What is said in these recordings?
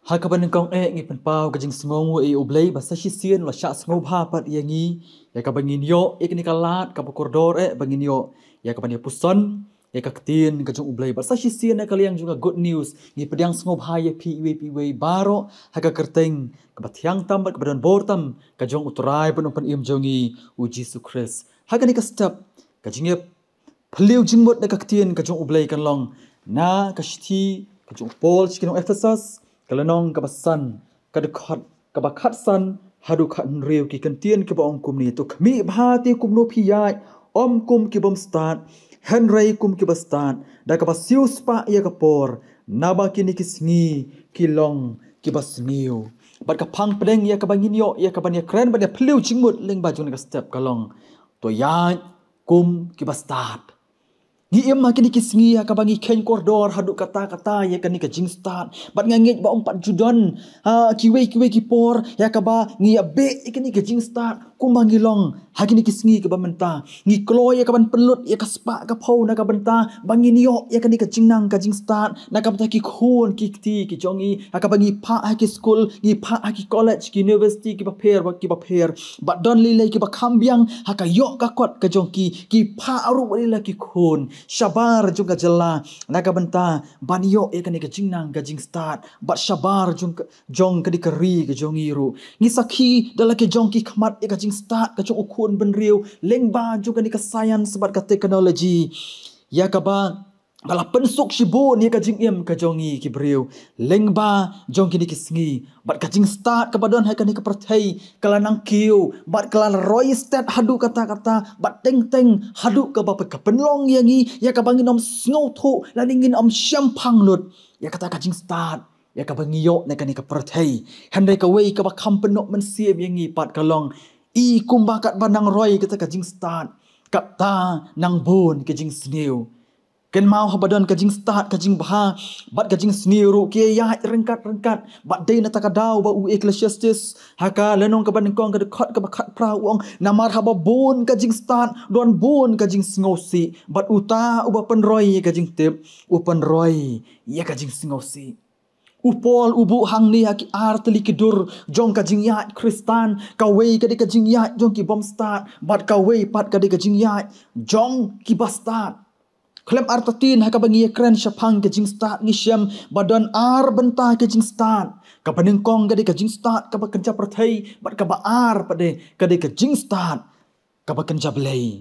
Hakaban kong ngi penpau kajing sengongu ublay basa sisien la syak sengau bhapat yangi ya kabangin yo ikni kalat kabakordor bangin yo ya kaban puson ya kaktin kajing ublay basa sisien kaliang juga good news ngi pedang sengau bhaya piwe baro haka kerteng kabathyang tam kabadan bortam kajong uturai penumpan im jongi u Jesu Christ haka ni ka step kajing ya phliu jingmot na kaktin kajong ublay kanlong na kashti kajong Paul chikinong Ephesus kalanong kabasan kabakat san hadu khat rew ki kantien ki ba kum ni to khmi bhati kum no phiyai kum ki bom start henry kum ki ba start da ka ba siu spa ya ka por naba ki ni kisngi ki long ki ba sniu bat ka phang pedeng ya ka bangin yo ya ka ban ya kren ban ya phliu chingmut leng ba jun ka step kalong to ya kum ki ba start Gi em kini kisngi ka bangi ken koridor haduk kata-kata ya kani ka jing start bat ngangit ba 4 judon kiwe ki por ya ka ba ngi abe kini ka jing start kumbangi long hakini kisngi ka ba menta ngi kloy ya ka ban pelut ya ka spa ka phau na ka benta bangi niyo ya kani ka jingnang ka jing start na ka bta ki khun ki ti ki jongi ka bangi pha ki school ngi pha ki college ki university ki ba pher bat don li le ki ba khambiang haka yo ka kot ka jongki ki pha aru wali la ki khun Shabar juga jela naga benta banyo ekani ka jingnang ka jing start bat shabar jong ka dikari ka jongiru ni sakhi dalake jong ki khmat ka jing start ka jong ukhun benriu lengba juga ni ka science bat ka technology ya ka ba bala pensuk shibun ni ka jing em ka jongi ki briu lengba jong ki kisngi bat ka jing start ka badon ha ka ni ka perthai kalanang kiu bat kalan roy stat hadu kata bat teng hadu ka ba ka penlong yangi ya ka bangin om sngow thu laningin om shampang lut ya kata ka jing start ya ka bangiyo na ka ni ka perthai handai ka wei ka ba kampenok men siam yangi pat kalong I kumba kat banang roy kata ka jing start kata nang bun ka jing sniu Ken mau habadon kajing start kajing bah bat kajing sniru ke ya rengkat bat day na takadaw ba u ecclesiastes haka lenong kaban kong ka dekat ka bakat pra uang namar haba bon kajing start don bon kajing sngosi bat uta uba penroy kajing tip u penroy ya kajing sngosi Upol ubu hang ni haki arteli kidur jong kajing ya kristan kawe kadi kajing ya jong ki bom start bat kawe pat kadi kajing ya jong ki bastart Klem artatin haka bangi kren syapang ke jing start ni syam badan ar bentah ke jing start ka panengkong gade ke jing start ka bakenja perthai bat ka ba ar pade kade ke jing start ka bakenja blai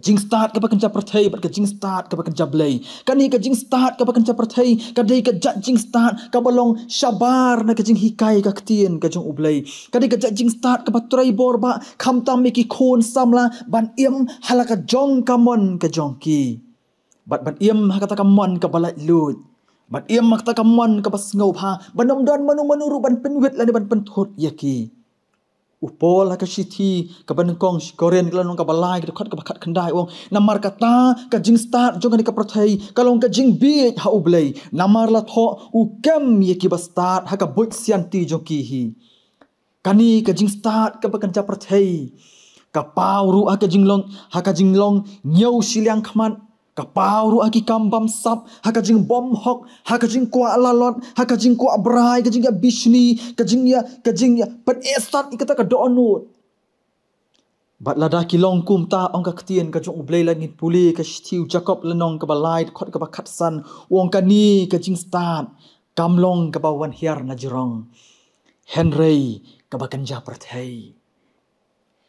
jing start ka bakenja perthai bat ka jing start ka bakenja blai kani ka jing start ka bakenja perthai kade ka jing start ka balong shabar na ka jing hikai ka ktien ka jong ublai kade ka jing start ka batrai bor ba khamtam mi ki khon samla ban im halaka jong kamon ka jong ki Bat im hakata kamon ka balai lut. Bat im hakata kamon ka basngau pha. Banom don manu ban penwit lani ban penthot yaki. Upol haka shiti ka banengkong korean kalanong ka balai ka dekat ka bakat kendai wong. Namar kata ka jing start jongan ka prothai kalong ka jing bi ha ublai. Namar la tho ukam yaki ba start haka boik sianti joki hi. Kani ka jing start ka bakan prothai. Ka pauru haka jinglong nyau siliang khamat Kapau aki kambam sap hakajing bom hok hakajing kwa lalot hakajing kwa brai kajing ya bishni kajing ya pen estat ikata ka donut bat lada kilong kum ta ong ka ktien ka jong ublei langit puli ka stiu jacob lenong ka balai khot ka bakat san wong kani kajing start kamlong ka bawan hiar na jirong henry ka bakanja perthai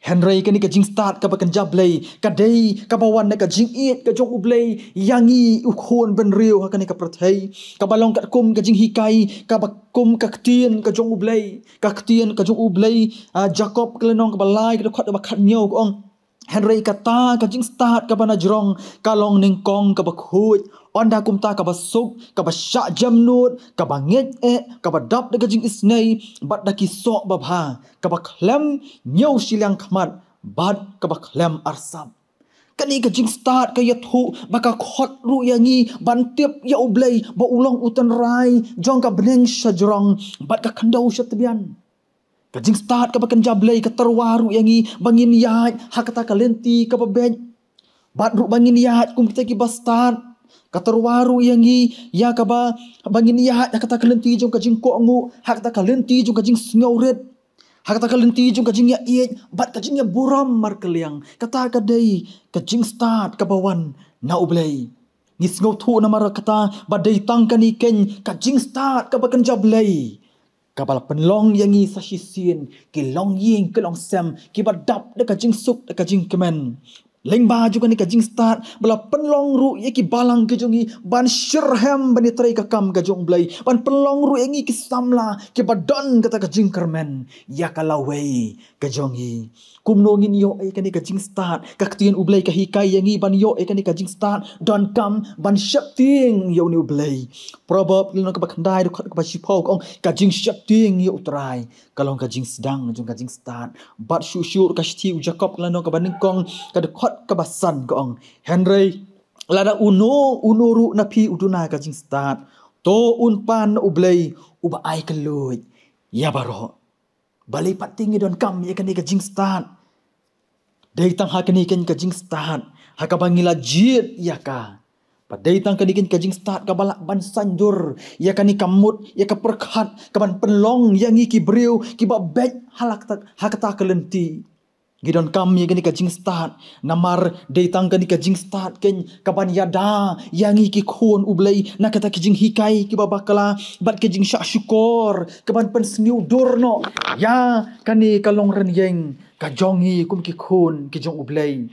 Henry kani ka jing start ka bakan jablay kadai ka bawan na ka jing it ka jong ublay yangi ukhon ben riu ha kani ka prathai ka balong ka kum ka jing hikai ka bakum ka ktien ka jong ublay ka ktien ka jong ublay Jacob klenong ka balai ka khat ba khat nyau ko ong Henry kata ka jing start ka bana jrong kalong ning kong ka bakhuj onda kumta ka basuk ka basya jamnut ka banget ka badap de jing isnei bat daki sok babha ka baklem nyau silang khmat bat ka baklem arsam kani ka jing start ka yathu baka khot ru yangi ban tiap ya ublai ba ulong utan rai jong ka beneng sajrong bat ka khandau shatbian Kajing start ka bakan jablay ka terwaru yangi bangin yat hakata kalenti ka babej bat ru bangin yat kum kita ki bastart Katerwaru yangi ya kaba bangin ya kata kalenti jong kajing ko ngu hak ta kalenti jong kajing sngoret hak ta kalenti jong kajing ya bat kajing ya buram mar kaliang kata kadai kajing start kabawan na ublay ngis ngau thu na mar kata badai tangkani ken kajing start kabakan jablay kabal penlong yangi sa sisin ki long ying ke long sem ki badap de kajing suk de kajing kemen lengba juga ni kajing start bala penlong ru ye ki balang ke jongi ban shirham bani trai ka kam ka jong blai ban penlong ru yangi ki samla ki badan kata kajing kermen ya kalawei ka jongi kumno ngin yo e kani kajing start ka ktien ublai ka hikai yangi ban yo e kani kajing start don kam ban shapting yo ni ublai proverb lino ka bakandai ka ba shipau ka kajing shapting yo utrai kalong kajing sedang jong kajing start bat shu ka shti jacob lano ka baningkong ka kabasan koong Henry lada uno ru na pi uduna kajing start to unpan ublay uba ay kaluy ya baro balay patingi don kam ya kani kajing start daytang hakani kan kajing start hakabangila jit ya ka padaytang kanikin kajing start kabala ban sanjur ya kani kamut ya kaperkhat kaban penlong yang iki brew kiba bek halak hakata kelenti gidon kami gani kajing start namar datang gani kajing start ken kaban yada yangi ki khon ublai na kata kajing hikai ki babakala bat kajing syak syukur kaban pen sniu dorno ya kani kalong ren yeng kajongi kum ki khon ki jong ublai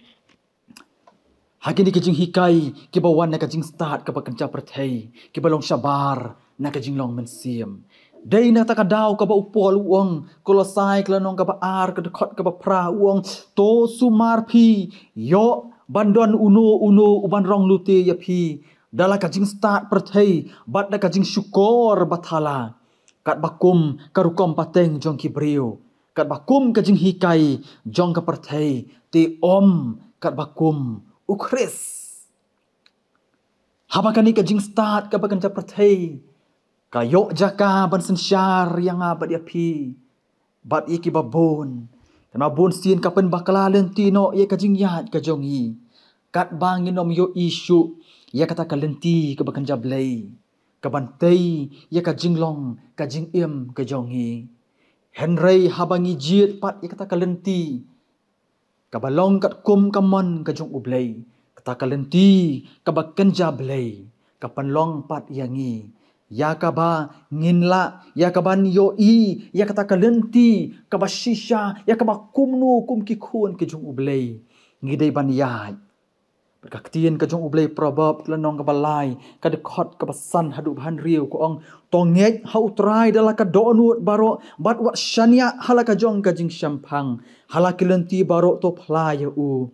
hakini kajing hikai ki bawan na kajing start kabakan chaperthei ki balong sabar na kajing long mensiam Day na takadaw ka ba upol uang kolosai klanong ka ba ar ka dekot ka ba pra uang to sumarpi yo bandon uno uban rong lute ya pi dala kajing start perthei bat da kajing syukur bathala kat bakum karukom pateng jong kibriu kat bakum kajing hikai jong ka perthei ti om kat bakum ukris habakani kajing start ka ba kan perthei Kayo jaka ban sensyar yang abad ya pi. Bat iki babon. Kana bon sin kapen bakalalen tino ye kajing yat kajongi. Kat bangin om yo isu ya kata kalenti ke bakan jablay. Kabantay ya kajing long kajing im kajongi. Henry habangi jit pat ya kata kalenti. Kabalong kat kum kamon kajong ublay. Kata kalenti kabakan jablay. Kapanlong pat yangi. Ya kaba nginla, ya kaba niyoi, ya kata kalenti, kaba shisha, ya kaba kumnu kum kikun kejung ublay. Ngidai ban yai. Berkaktian kejung ublay probab lanong kabalay, kadekot kabasan hadu bahan riu koong tongek hau trai dala kadonut baro bat wat shania hala kajong kajing syampang, hala kalenti baro to playa u.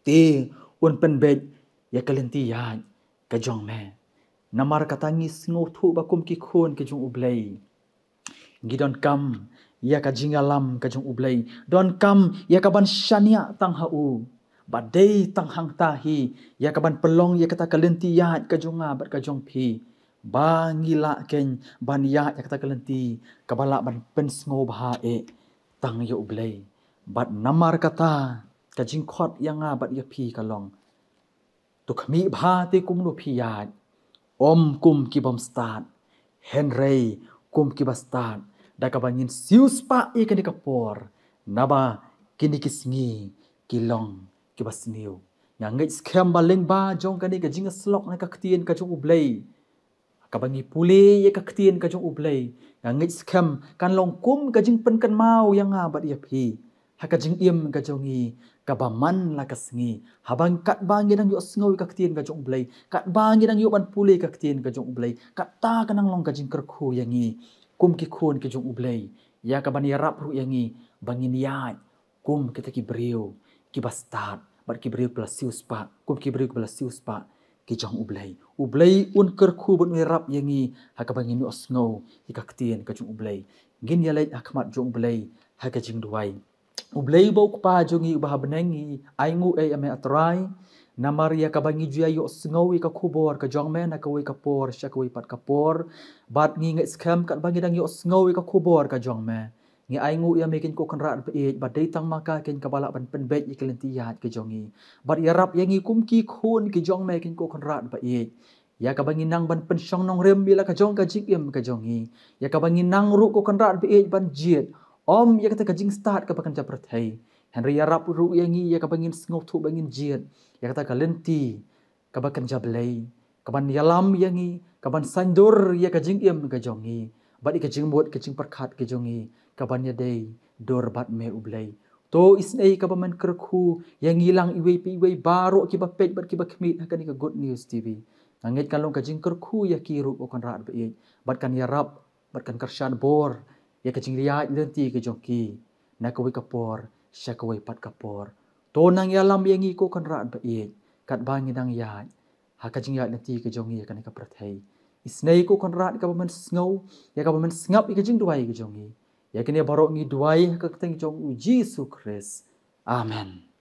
Te un penbet ya kalenti yai kajong me. Namar katangis ngothu bakum ki khon ke jung ublay gidon kam ya ka jingalam ka jung ublay don kam ya ka ban shania tang hau badai tang hang tahi ya ka ban pelong ya kata kalenti ya ka junga bat ka jong pi bangila ken ban ya kata kalenti kabala ban pen sngo bha e tang yo ublay bat namar kata ka jing khot yang bat ya pi kalong tu khami bha te kum no pi ya Om kum kibam start, Henry kum kibam start, da kabangin sius pa ikan di kapor, naba kini kisngi kilong kibas niu, ngangit skem baling ba jong kani kajing slok na kaktien kajong ublay, kabangi puli ye kaktien kajong ublay, ngangit skem kan long kum kajing penkan mau yang ngabat ia pi, hakajing im kajongi. Kabaman la kasngi habang kat bangi nang yo sngoy kaktien ka jong blay kat bangi nang yo ban pulay kaktien ka jong blay kat ta kanang long kajing kerkhu yangi kum ki khon ki jong blay ya ka ban yarap ru yangi bangin yai kum kita ki breu ki bastat bat ki breu plus sius pa kum ki breu plus sius pa ki jong ublay un kerkhu ban yarap yangi ha ka bangin yo sngow ki kaktien ka jong blay gin yalai akmat jong blay ha ka jing duai Ublay bau kupa jongi ubah benengi aingu ame atrai namaria kabangi jua yo sngowi ka kubor ka jongmen na kawi kapor syakwi pat kapor bat ngi ngai skam kat bangi dang yo sngowi ka kubor ka jongme ngi ai ngu ya mekin ko kan rat ba e ba dei tang maka ken kabala ban pen bet iklen ti ya ke jongi bat ya rap yangi kum ki khun ki jong mekin ko kan rat ba e ya ka bangin nang ban pen shong nong rem bila ka jong ka jik em ka jongi ya ka bangin nang ru ko kan rat ba e ban jiet om ya ka ka jing start ka bakan japrat thai Henry ya rap ru yangi ya ka bangin sngof thu bangin jiet ya ka ka lenti ka bakan jablei ka ban yalam yangi ka ban sandur ya ka jing em ka jongi bat ka jing bot ka jing parkhat ka jongi kabanya day dor bat me ublay to isnay kabaman kerku yang hilang iway piway baro kiba pet bat kiba kmit hakani ka good news tv ngangit kan long kajing kerku ya kiru o kan rat be bat kan yarap bat kan karshan bor ya kajing riat lenti ke jongki na kawai kapor sya kawai pat kapor to nang yalam yang ko kan rat be kat bangi nang ya hakajing ya lenti ke jongi ya kan ka prathai isnay ko kan rat kabaman sngau ya kabaman sngap ikajing duai ke jongi ya kini barok ngi duai ka teng jong Jesus Christ. Amen.